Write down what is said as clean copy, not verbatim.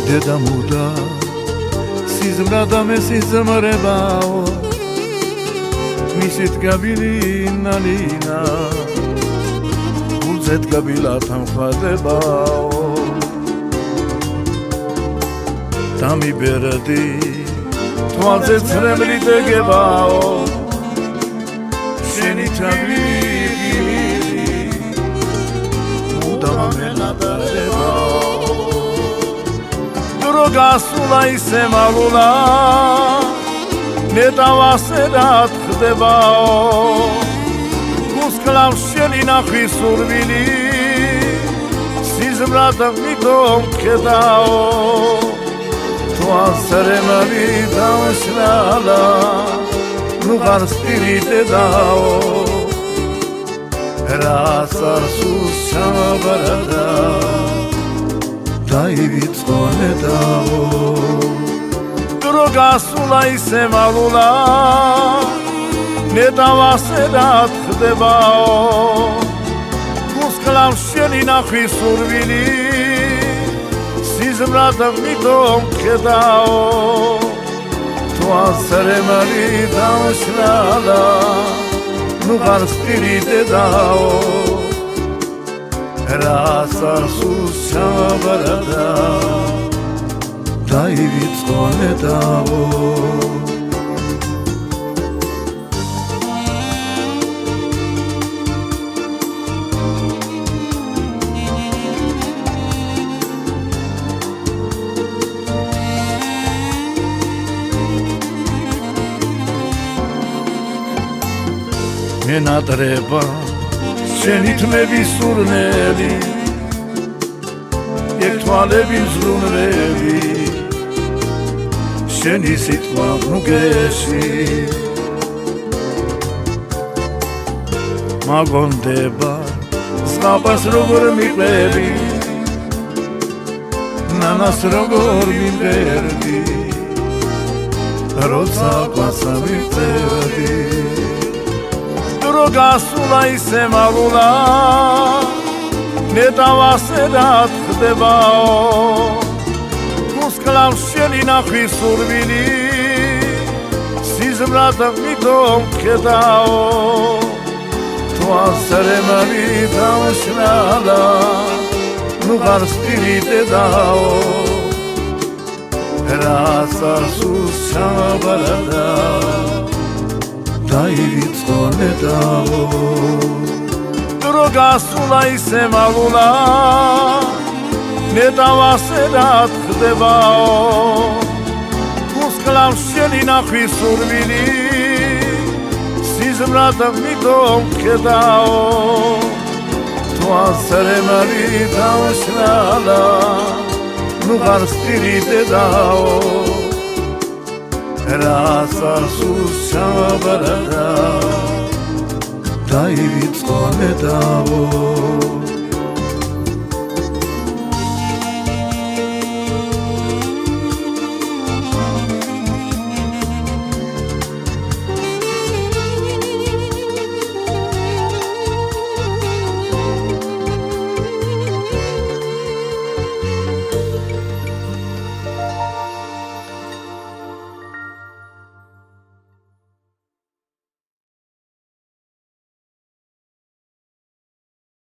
დედა მუდა სიზმრა და მე სიზმრებაო მისით გაბილინა ლინა გულზეთ გაბილა თანხმდებაო დამიბერდი თვალზე ცრემლი დეგებაო შენი თაგვილი მუდამ მენადარებაო დრო გასულა ისე მალულა ნეტავასე დათხდებაო გუსკლავს შენი ნახვის სურვილი სიზმრა და მიდომხედაო თვალსრემალი დავშრალა ნუ ხარ სპირიტედაო რასასუს ჩამაბარდა დაივიწყო ნედაო დრო გასულა ისე მალულა ნეტავასე დათხდებაო გუსკლავს შენი ნახვის სურვილი სიზმრა და მიდომხედაო თვალსრემალი დავშრალა ნუ ხარ სპირიტედაო რასასუს ჩამაბარდა დაივიწყო ნედაო მენატრება შენი თმების სურნელი ერთვალები ზრუნველი შენი სიტყვა მუგეში მაგონდება ზღაპას როგორ მიყვები ნანას როგორ მიმღერდი როცა ყვასა მივწერდი დრო გასულა ისე მალულა ნეტავასე დათხდებაო გუსკლავს შენი ნახვის სურვილი სიზმრა და მიდომხედაო თვალსრემალი დავშრალა ნუ ხარ სპირიტედაო რასასუს ჩამაბარდა დაივიწყო ნედაო დრო გასულა ისე მალულა ნეტავასე დათხდებაო გუსკლავს შენი ნახვის სურვილი სიზმრა და მიდომხედაო თვალსრემალი დავშრალა ნუ ხარ სპირიტედაო რასასუს ჩამაბარდა დაივიწყო ნედაო